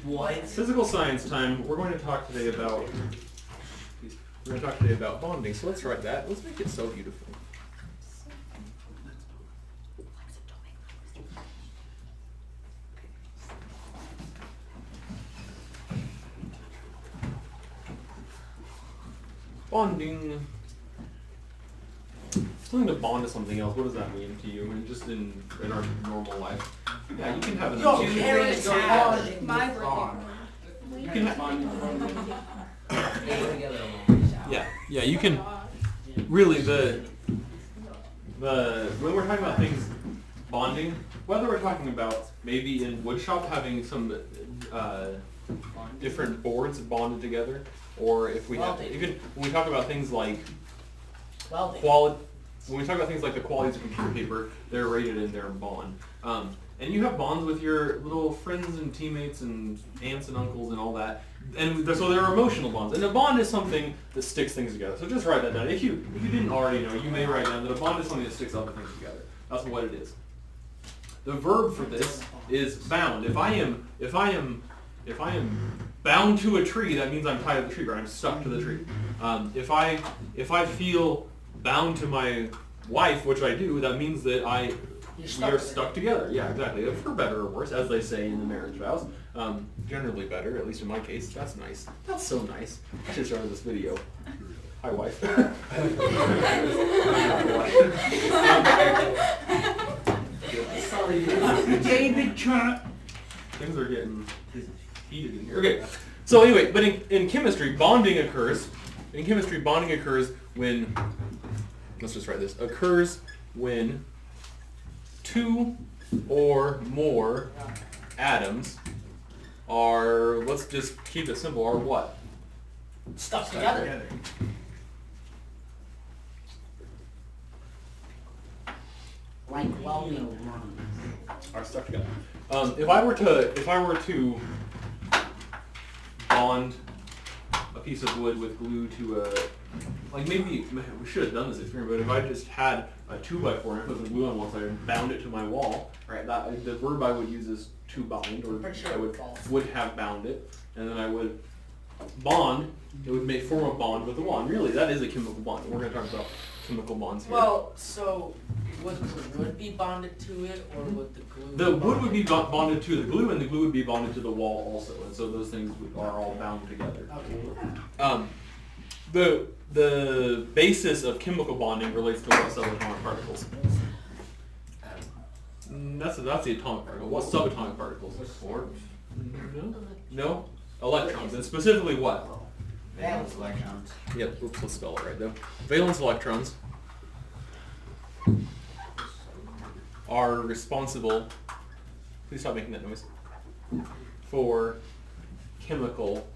What? Physical science time. We're going to talk today about bonding. So let's write that. Let's make it so beautiful. Bonding. Something to bond to something else. What does that mean to you? And just in our normal life. Yeah, you can have an Your parents have My You can yeah, you can really when we're talking about things bonding, whether we're talking about maybe in woodshop having some different boards bonded together, or if we have even when we talk about things like quality. When we talk about things like the qualities of computer paper, they're rated in their bond. And you have bonds with your little friends and teammates and aunts and uncles and all that. And so there are emotional bonds. And a bond is something that sticks things together. So just write that down. If you didn't already know, you may write down that a bond is something that sticks other things together. That's what it is. The verb for this is bound. If I am bound to a tree, that means I'm tied to the tree, or I'm stuck to the tree. If I feel bound to my wife, which I do, that means that we are stuck together. Yeah, exactly. For better or worse, as they say in the marriage vows. Generally better, at least in my case. That's nice. That's so nice. I should start this video. Hi, wife. David Trump. Things are getting heated in here. Okay. So anyway, but in chemistry, bonding occurs. In chemistry, bonding occurs when, let's just write this, occurs when two or more atoms are, let's just keep it simple, are what? Stuck together. Like welding runs. Are stuck together. If I were to bond a piece of wood with glue to maybe we should have done this experiment, but if I just had a 2x4 and I put some glue on one side and bound it to my wall, right? That the verb I would use is to bind, or I would have bound it, and then I would bond. It would form a bond with the wall. And really, that is a chemical bond. We're going to talk about chemical bonds here. Well, so would the wood be bonded to it, or would the glue? The wood would be bonded to the glue, and the glue would be bonded to the wall also, and so those things are all bound together. Okay. The basis of chemical bonding relates to what subatomic particles. That's the atomic particle. What subatomic particles? No? Electrons. And specifically what? Valence electrons. Yep, oops, let's spell it right though. Valence electrons are responsible, please stop making that noise, for chemical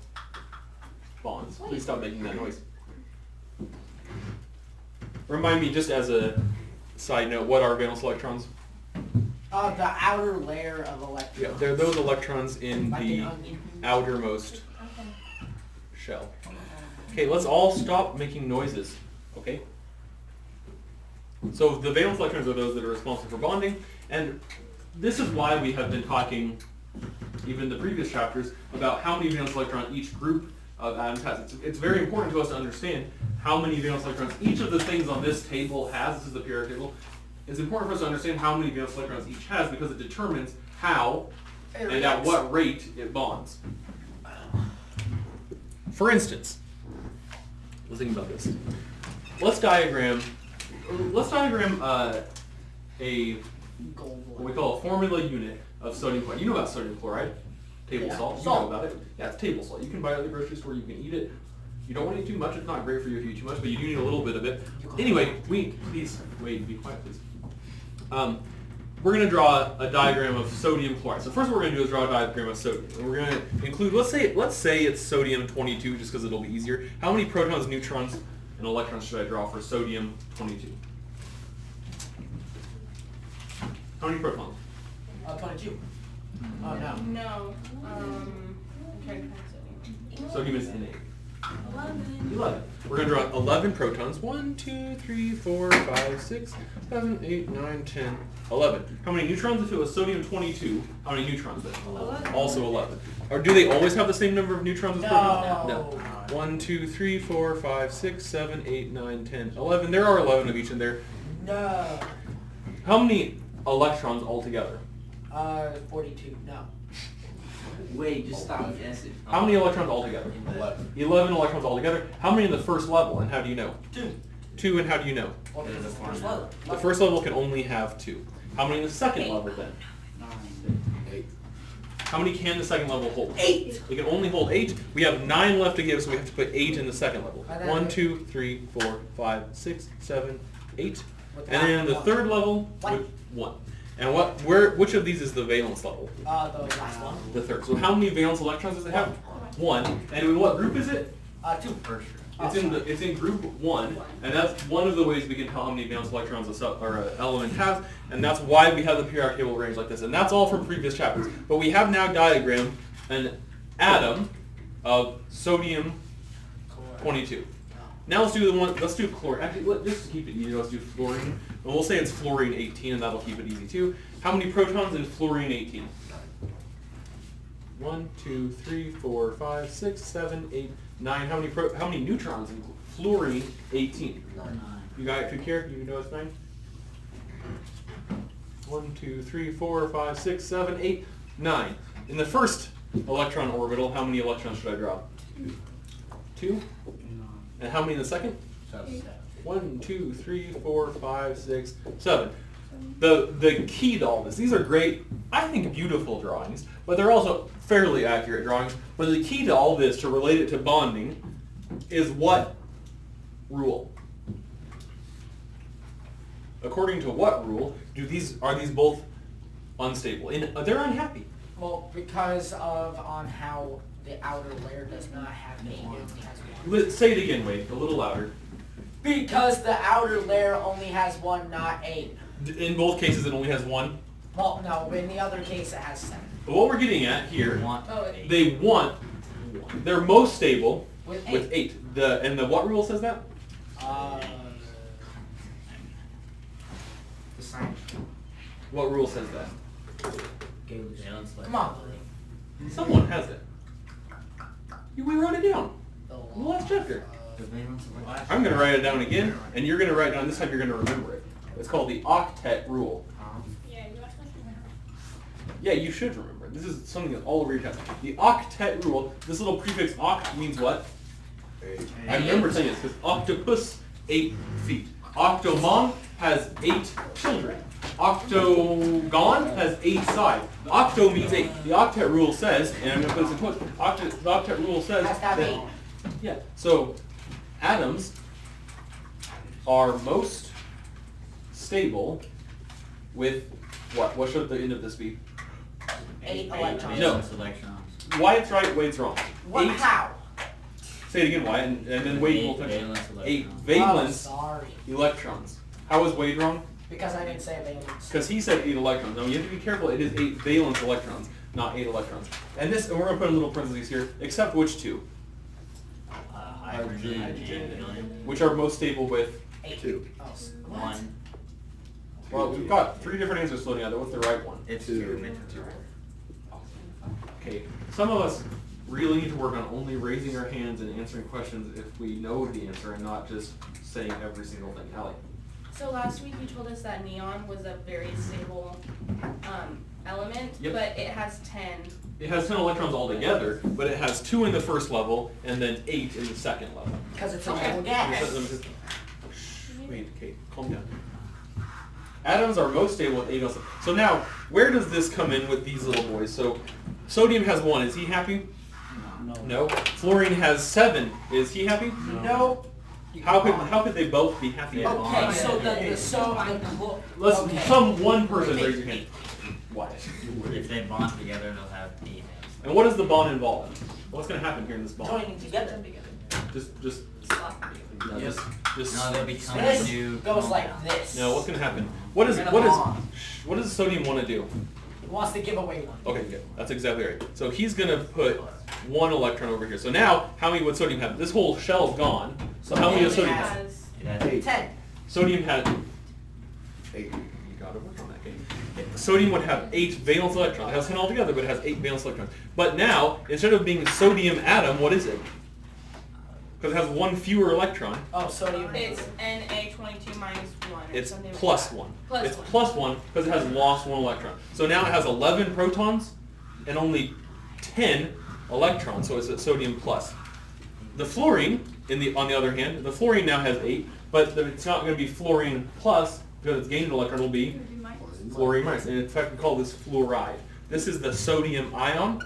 bonds. Please stop making that noise. Remind me, just as a side note, what are valence electrons? The outer layer of electrons. Yeah, they're those electrons in the outermost shell. Okay, let's all stop making noises, okay? So the valence electrons are those that are responsible for bonding, and this is why we have been talking, even in the previous chapters, about how many valence electrons each group of atoms has. It's very important to us to understand how many valence electrons each of the things on this table has. This is the periodic table. It's important for us to understand how many valence electrons each has, because it determines how and at what rate it bonds. For instance, let's think about this. Let's diagram what we call a formula unit of sodium chloride. You know about sodium chloride? Table salt. You know about it. Yeah, it's table salt. You can buy it at the grocery store. You can eat it. You don't want to eat too much. It's not great for you if you eat too much, but you do need a little bit of it. Anyway, please wait. Be quiet, please. We're going to draw a diagram of sodium chloride. So first what we're going to do is draw a diagram of sodium. And we're going to include, let's say it's sodium 22, just because it'll be easier. How many protons, neutrons, and electrons should I draw for sodium 22? How many protons? 22. Oh, no. No. I'm trying to find sodium. Sodium is Na. 11. We're going to draw 11 protons. 1, 2, 3, 4, 5, 6, 7, 8, 9, 10, 11. How many neutrons? If it was sodium 22, how many neutrons then? 11. Also 11. Or do they always have the same number of neutrons as protons? No. 1, 2, 3, 4, 5, 6, 7, 8, 9, 10, 11. There are 11 of each in there. No. How many electrons altogether? 42. No. Wait, just stop guessing. How many electrons altogether? 11. 11 electrons altogether. How many in the first level, and how do you know? 2. 2, and how do you know? Well, There's the a first formula. level. The first level can only have 2. How many in the second level then? 9. 8. How many can the second level hold? 8. It can only hold 8. We have 9 left to give, so we have to put 8 in the second level. And then 1, 2, 3, 4, 5, 6, 7, 8. With And then in the one. third level, One. with 1. And which of these is the valence level? The last one. The third. So how many valence electrons does it have? 1. And in what group is it? 2. First. It's in group 1, and that's one of the ways we can tell how many valence electrons an element has, and that's why we have the periodic table arranged like this. And that's all from previous chapters. But we have now diagrammed an atom of sodium 22. Now let's do let's do chlorine. Actually, just to keep it easy, let's do fluorine. And we'll say it's fluorine 18, and that'll keep it easy too. How many protons in fluorine 18? 1, 2, 3, 4, 5, 6, 7, 8, 9. How many neutrons in fluorine 18? 9. You got it, if you care, you know it's 9? 1, 2, 3, 4, 5, 6, 7, 8, 9. In the first electron orbital, how many electrons should I draw? 2? And how many in the second? 7. 1, 2, 3, 4, 5, 6, 7. The key to all this, these are great, I think beautiful drawings, but they're also fairly accurate drawings. But the key to all this, to relate it to bonding, is what rule? According to what rule are these both unstable? They're unhappy. Well, because of on how the outer layer does not have 8, it only has 1. Say it again, Wade, a little louder. Because the outer layer only has 1, not 8. In both cases, it only has 1. Well, no, but in the other case it has 7. But what we're getting at here, Oh, they want, they're most stable With with 8. And the what rule says that? The sign. What rule says that? Come on, Someone has it. We wrote it down the in the last chapter. The valence electrons. I'm going to write it down again, and you're going to write it down. This time you're going to remember it. It's called the Octet Rule. Yeah, you asked Yeah, you should remember it. This is something that's all over your test. The Octet Rule, this little prefix oct means what? 8. I remember saying this because octopus, 8 feet. Octomom has 8 children. Octagon has 8 sides. The octo means 8. The Octet Rule says, and I'm going to put this in quotes, the Octet Rule says Has to have that, 8. yeah, so atoms are most stable with what? What should the end of this be? 8 electrons. No. Valence electrons. Wyatt's right, Wade's wrong. What? 8, How? say it again, Wyatt, and then Wade will finish. Valence 8 electrons. valence Oh, sorry. electrons. How was Wade wrong? Because I didn't say valence. Because he said 8 electrons. Now you have to be careful, it is 8 valence electrons, not 8 electrons. And we're going to put in little parentheses here, except which 2? Hydrogen and helium. Which are most stable with? 8. 2. Oh, what? 1. Well, we've got 3 different answers floating out there. What's the right one? It's 2. 2. Okay, some of us really need to work on only raising our hands and answering questions if we know the answer and not just saying every single thing. Allie. So last week you told us that neon was a very stable element, Yep. but it has 10. It has 10 electrons altogether, but it has 2 in the first level and then 8 in the second level. Because it's a Okay. little gas. Wait, Kate, calm down. Atoms are most stable with 8 also. So now, where does this come in with these little boys? So, sodium has 1. Is he happy? No. Fluorine has 7. Is he happy? No. How could they both be happy? Yeah. Okay, so Let's okay. one person raise your hand. Why? If they bond together, they'll have 8 valence. And what does the bond involve? What's going to happen here in this bond? Joining together. Just no, Yep. just No, they'll become a This new goes like compound. this. no. What's going to happen? We're gonna bond. What does sodium want to do? He wants to give away one. Okay, good. That's exactly right. So he's going to put 1 electron over here. So now, how many would sodium have? This whole shell's gone. So how many does sodium have? Has It has 10. Sodium had 8. You gotta work on that game. Sodium would have 8 valence electrons. It has 10 altogether, but it has 8 valence electrons. But now, instead of being a sodium atom, what is it? Because it has 1 fewer electron. Oh, sodium. It's Na22 minus 1. or It's something like plus that. 1. Plus It's 1. plus 1 because it has lost 1 electron. So now it has 11 protons and only 10 electrons, so it's a sodium plus. The fluorine, on the other hand, the fluorine now has 8, but it's not going to be fluorine plus because it's gained an electron. It will be fluorine minus. And in fact, we call this fluoride. This is the sodium ion,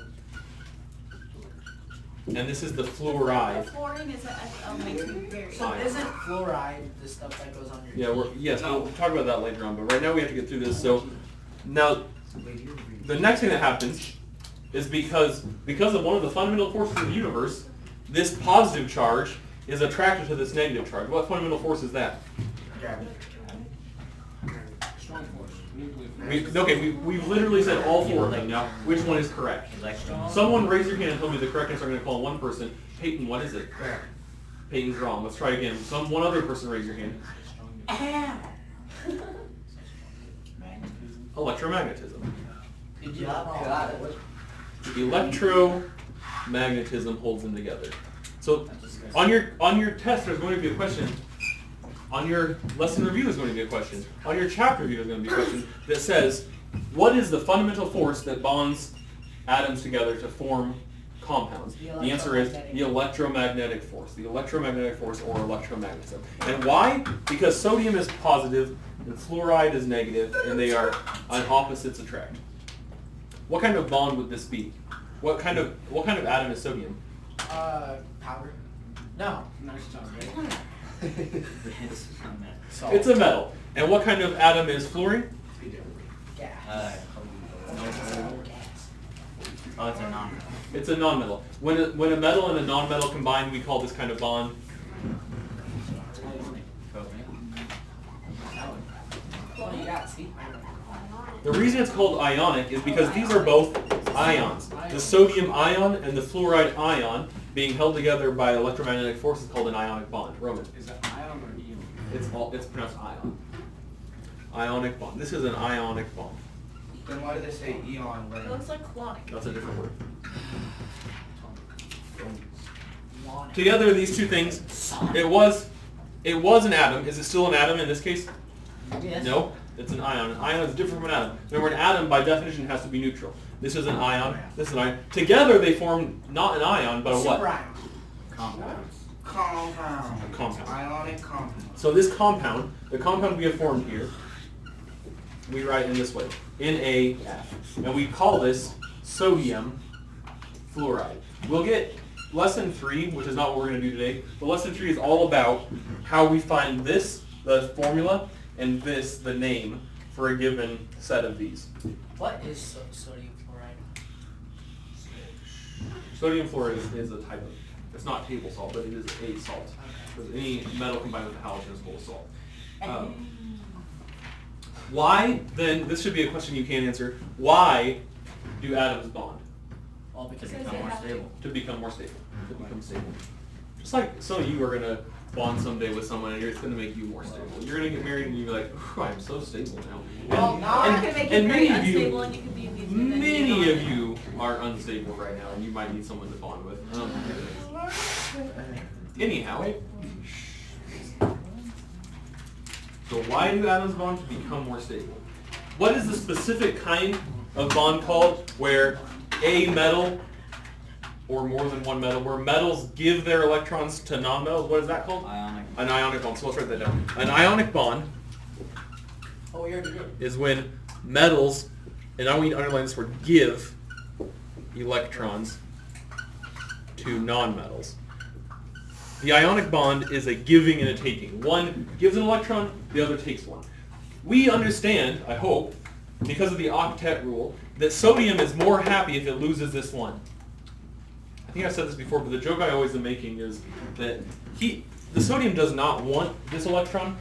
and this is the fluoride. Fluorine is makes me very So isn't fluoride the stuff that goes on your Yeah, yes, we'll talk about that later on, but right now we have to get through this. So now, the next thing that happens is because of one of the fundamental forces of the universe, this positive charge is attracted to this negative charge. What fundamental force is that? Gravity. Strong force. We've literally said all 4 of them now. Which one is correct? electron. Someone raise your hand and tell me the correct answer. I'm going to call one person. Peyton, what is it? Peyton's wrong. Let's try again. One other person raise your hand. Electromagnetism. Good job. Electromagnetism holds them together. So on your test, there's going to be a question. On your lesson review, there's going to be a question. On your chapter review, there's going to be a question that says, what is the fundamental force that bonds atoms together to form compounds? The answer is the electromagnetic force. The electromagnetic force or electromagnetism. And why? Because sodium is positive and fluoride is negative, and they are on opposites attract. What kind of bond would this be? What kind of atom is sodium? Powder. No. Salt. It's a metal. And what kind of atom is fluorine? Gas. Oh, it's a non. It's a nonmetal. When a metal and a nonmetal combine, we call this kind of bond Oh, yeah, see? The reason it's called ionic is because these are both ions. The sodium ion and the fluoride ion being held together by electromagnetic force is called an ionic bond. Roman. Is that ion or eon? It's pronounced ion. Ionic bond. This is an ionic bond. Then why do they say eon? It looks like clonic. That's a different word. Together, these two things, it was an atom. Is it still an atom in this case? Yes. No, it's an ion. An ion is different from an atom. Remember, an atom by definition has to be neutral. This is an ion. This is an ion. Together, they form not an ion, but a what? Superion. Compound. A compound. Ionic compound. So this compound, the compound we have formed here, we write in this way, NaF, and we call this sodium fluoride. We'll get lesson 3, which is not what we're going to do today, but lesson 3 is all about how we find this, the formula, and this, the name, for a given set of these. What is sodium fluoride? Sodium fluoride is a type of, it's not table salt, but it is a salt. Because any metal combined with a halogen is full of salt. Why, then, this should be a question you can't answer, why do atoms bond? Well, because Because it's they More have to. stable. To become more stable. To become stable. Just like some of you are going to bond someday with someone and it's going to make you more stable. You're going to get married and you're like, I'm so stable now. Well, Or now it could make you and very many of you- unstable and you could be abusive. and then Many you of you are unstable right now and you might need someone to bond with. Anyhow, so why do atoms bond? To become more stable. What is the specific kind of bond called where a metal or more than one metal, where metals give their electrons to nonmetals? What is that called? Ionic. An ionic bond. So let's write that down. An ionic bond Oh, we already did. is when metals, and I want you to underline this word, give electrons to nonmetals. The ionic bond is a giving and a taking. One gives an electron, the other takes one. We understand, I hope, because of the Octet Rule, that sodium is more happy if it loses this one. I think I've said this before, but the joke I always am making is that the sodium does not want this electron.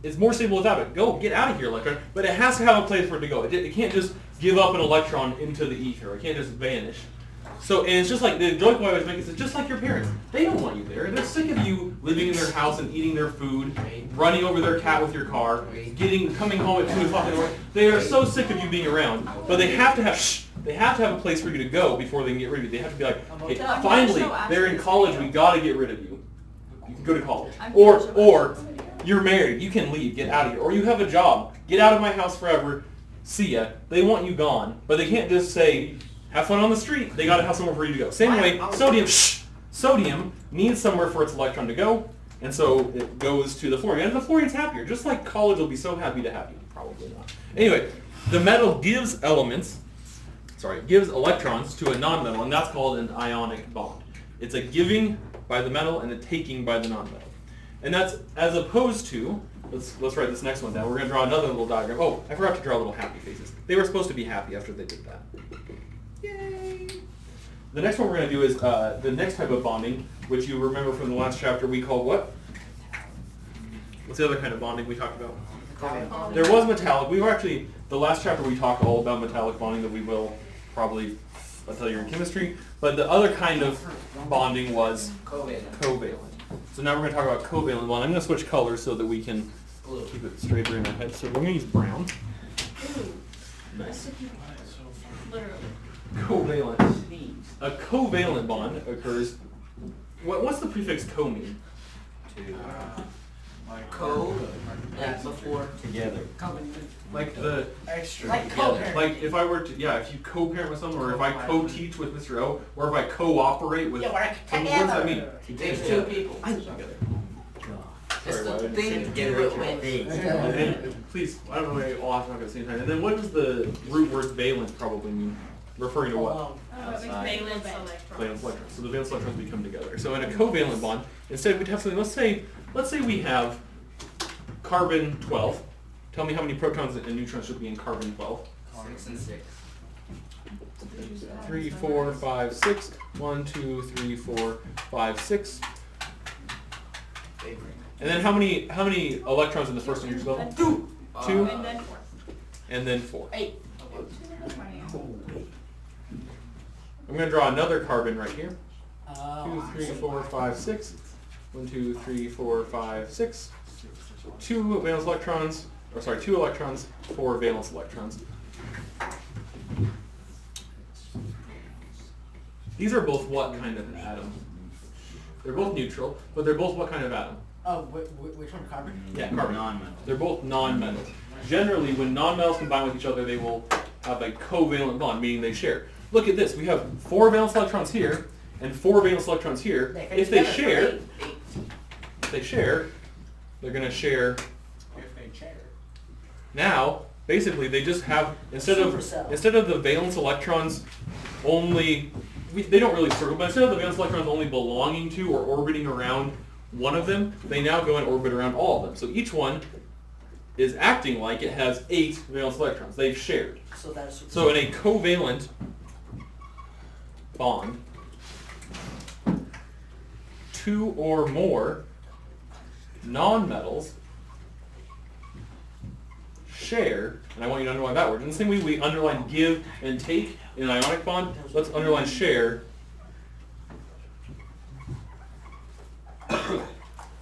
It's more stable without it. Go, get out of here, electron. But it has to have a place for it to go. It can't just give up an electron into the ether. It can't just vanish. So, and it's just like, the joke I always make is it's just like your parents. They don't want you there. They're sick of you living in their house and eating their food, running over their cat with your car, coming home at 2 o'clock in the morning. They are so sick of you being around. But they have to have a place for you to go before they can get rid of you. They have to be like, hey, finally, they're in college, we gotta get rid of you. You can go to college. Or you're married, you can leave, get out of here. Or you have a job, get out of my house forever, see ya. They want you gone. But they can't just say, have fun on the street. They gotta have somewhere for you to go. Same way, sodium needs somewhere for its electron to go, and so it goes to the fluorine. And the fluorine's happier, just like college will be so happy to have you. Probably not. Anyway, the metal gives electrons to a nonmetal, and that's called an ionic bond. It's a giving by the metal and a taking by the nonmetal. And that's as opposed to, let's write this next one down. We're going to draw another little diagram. Oh, I forgot to draw little happy faces. They were supposed to be happy after they did that. Yay! The next one we're going to do is the next type of bonding, which you remember from the last chapter we called what? What's the other kind of bonding we talked about? There was metallic. We were actually, the last chapter we talked all about metallic bonding that we will probably, I'll tell you in chemistry. But the other kind of bonding was covalent. So now we're going to talk about covalent bond. I'm going to switch colors so that we can keep it straighter in our head. So we're going to use brown. Nice. Literally. Covalent. A covalent bond occurs. What's the prefix co mean? Co. That's before. Together. Like the Extra. Like co-parent. like if I were to if you co-parent with someone, or if I co-teach with Mr. O, or if I cooperate with. Yeah, we're someone, what does that mean? There's two people. Together. It's Sorry, the why would thing you do it with. And please, I don't know why all have to talk at the same time. And then what does the root word valence probably mean? Referring to what? Oh, it makes valence electrons. Valence electrons. So the valence electrons become together. So in a covalent bond, instead we'd have something, let's say we have carbon 12. Tell me how many protons and neutrons should be in carbon 12. 6 and 6. 3, 4, 5, 6. 1, 2, 3, 4, 5, 6. And then how many electrons in the first energy level? 2. 2. And then 4. And then 4. 8. I'm going to draw another carbon right here. 2, Oh. 3, 4, 5, 6. 1, 2, 3, 4, 5, 6. 2 valence electrons, 2 electrons, 4 valence electrons. These are both what kind of atom? They're both neutral, but they're both what kind of atom? Oh, which one? Carbon? Yeah, carbon. Non-metal. They're both non-metals. Generally, when non-metals combine with each other, they will have a covalent bond, meaning they share. Look at this. We have 4 valence electrons here and 4 valence electrons here. If they share, they're going to share. If they share. Now, basically, they just have instead of the valence electrons only, they don't really circle, but instead of the valence electrons only belonging to or orbiting around one of them, they now go and orbit around all of them. So each one is acting like it has 8 valence electrons. They've shared. So in a covalent bond, 2 or more nonmetals share, and I want you to underline that word. In the same way we underline give and take in an ionic bond, let's underline share.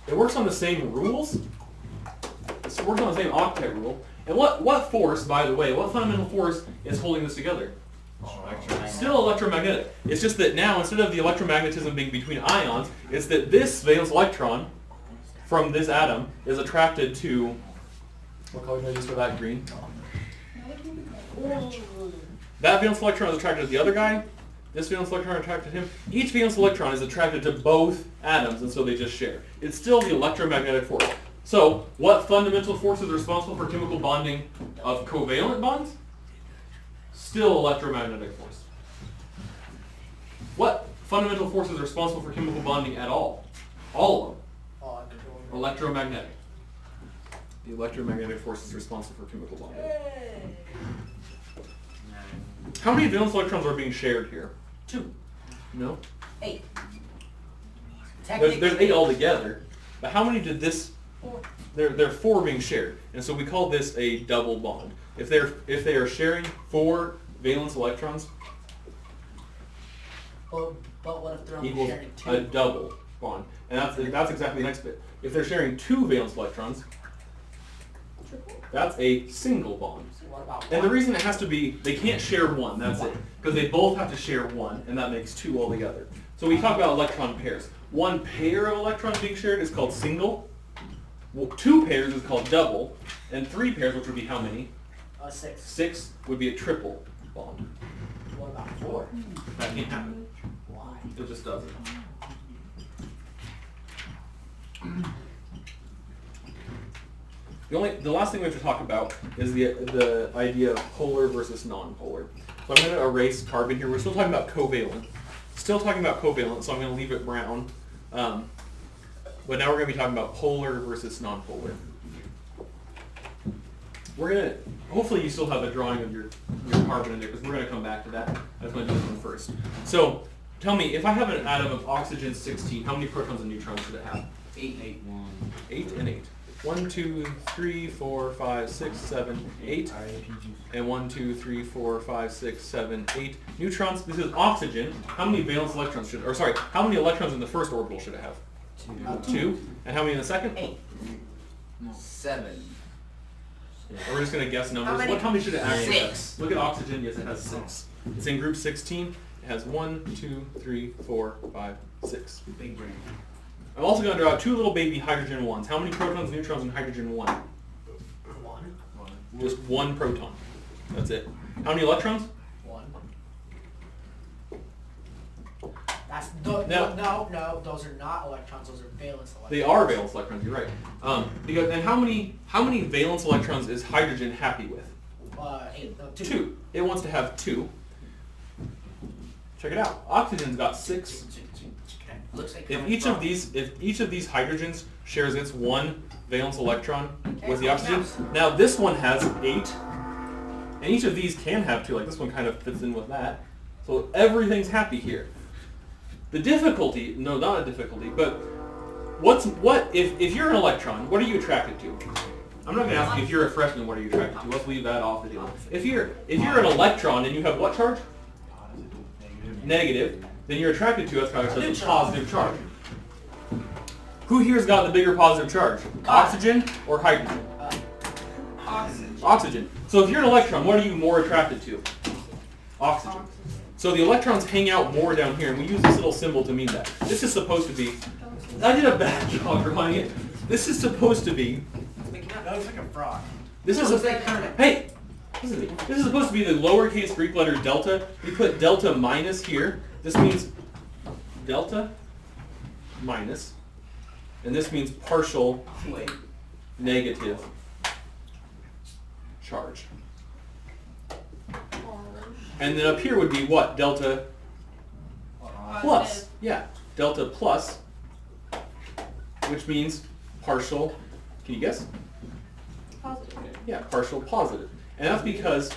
It works on the same rules. It works on the same octet rule. And what force, by the way, what fundamental force is holding this together? Still electromagnetic. It's just that now, instead of the electromagnetism being between ions, it's that this valence electron from this atom is attracted to, what color did I use for that? Green. That valence electron is attracted to the other guy. This valence electron is attracted to him. Each valence electron is attracted to both atoms, and so they just share. It's still the electromagnetic force. So, what fundamental force is responsible for chemical bonding of covalent bonds? Still electromagnetic force. What fundamental force is responsible for chemical bonding at all? All of them. Electromagnetic. The electromagnetic force is responsible for chemical bonding. How many valence electrons are being shared here? 2. No? 8. There's 8 altogether. But how many did this They're 4 being shared, and so we call this a double bond. If they are sharing 4 valence electrons, But what if they're only equals sharing two? a double bond, and that's exactly the next bit. If they're sharing 2 valence electrons, that's a single bond. So what about And the one? reason it has to be, they can't share 1, that's it. Because they both have to share 1, and that makes 2 altogether. So we talk about electron pairs. 1 pair of electrons being shared is called single. 2 pairs is called double. And 3 pairs, which would be how many? 6. 6 would be a triple bond. What about 4? That can't happen. Why? It just doesn't. The last thing we have to talk about is the idea of polar versus nonpolar. So I'm going to erase carbon here. We're still talking about covalent. So I'm going to leave it brown. But now we're going to be talking about polar versus nonpolar. We're going to, hopefully you still have a drawing of your carbon in there, because we're going to come back to that. I just want to do this one first. So tell me, if I have an atom of oxygen 16, how many protons and neutrons should it have? 8 and 8. 8 and 8. 1, 2, 3, 4, 5, 6, 7, 8. And 1, 2, 3, 4, 5, 6, 7, 8 neutrons. This is oxygen. How many valence electrons how many electrons in the first orbital should it have? 2. And how many in the second? 8. 7. We're just going to guess numbers. How many should it actually have? 6. Look at oxygen. Yes, it has 6. It's in group 16. It has 1, 2, 3, 4, 5, 6. Big brain. I'm also going to draw 2 little baby hydrogen 1s. How many protons, neutrons, and hydrogen 1? 1. Just 1 proton. That's it. How many electrons? 1. No, those are not electrons, those are valence electrons. They are valence electrons, you're right. And how many valence electrons is hydrogen happy with? 8. No, 2. 2. It wants to have 2. Check it out. Oxygen's got 6. Looks like If each of these hydrogens shares its 1 valence electron with the oxygen, now this one has 8, and each of these can have 2. Like this one kind of fits in with that. So everything's happy here. The difficulty, no, not a difficulty, but if you're an electron, what are you attracted to? I'm not going to ask you if you're a freshman, what are you attracted to? Let's leave that off the deal. If you're an electron and you have what charge? Negative. Then you're attracted to, that's probably a positive charge. Who here's got the bigger positive charge? Oxygen or hydrogen? Oxygen. So if you're an electron, what are you more attracted to? Oxygen. So the electrons hang out more down here, and we use this little symbol to mean that. This is supposed to be, I did a bad job drawing it. This is supposed to be, That looks like a frog. this is hey, listen to me. This is supposed to be the lowercase Greek letter delta. We put delta minus here. This means delta minus, and this means partial negative charge. And then up here would be what? Delta plus. Yeah, delta plus, which means partial, can you guess? Positive. Yeah, partial positive. And that's because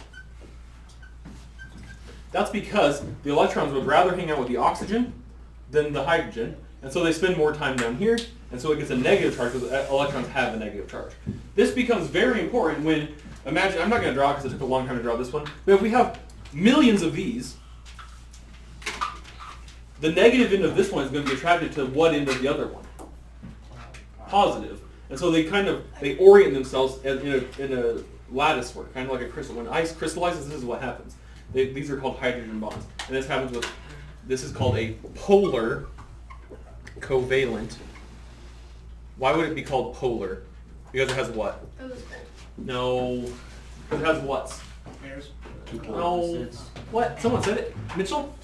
the electrons would rather hang out with the oxygen than the hydrogen, and so they spend more time down here, and so it gets a negative charge because electrons have a negative charge. This becomes very important when, imagine, I'm not going to draw because it took a long time to draw this one, but if we have millions of these, the negative end of this one is going to be attracted to what end of the other one? Positive. And so they orient themselves in a lattice work, kind of like a crystal. When ice crystallizes, this is what happens. These are called hydrogen bonds. And this is called a polar covalent. Why would it be called polar? Because it has what? That was cold. No. Because it has what? Pairs. No. What? Someone said it. Mitchell?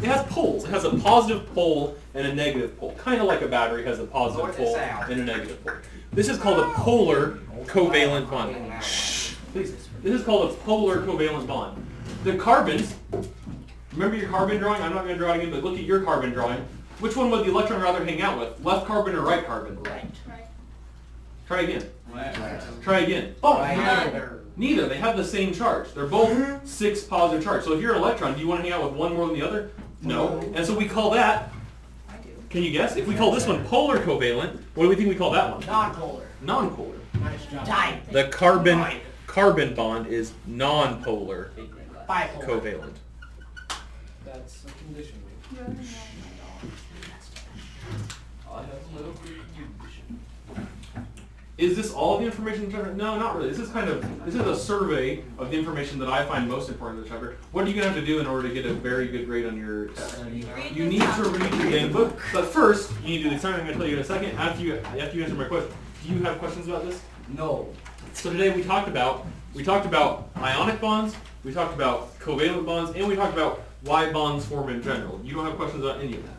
It has poles. It has a positive pole and a negative pole. Kind of like a battery has a positive pole and a negative pole. This is called a polar covalent bond. Shh. Please. This is called a polar covalent bond. The carbons, remember your carbon drawing? I'm not going to draw it again, but look at your carbon drawing. Which one would the electron rather hang out with? Left carbon or right carbon? Right. Try again. Right. Try again. Oh, Right. neither. They have the same charge. They're both 6 positive charge. So if you're an electron, do you want to hang out with one more than the other? No. And so we call that Can you guess? If we call this one polar covalent, what do we think we call that one? Non-polar. Non-polar. Nice job. Died. The carbon bond is non-polar Bipolar. covalent. That's a condition. I have a little condition. Is this all of the information? No, not really. This is a survey of the information that I find most important in the chapter. What are you gonna have to do in order to get a very good grade on your test? You need to read the game book, but first you need to do the assignment I'm gonna tell you in a second. After you answer my question, do you have questions about this? No. So today we talked about ionic bonds, we talked about covalent bonds, and we talked about why bonds form in general. You don't have questions about any of that.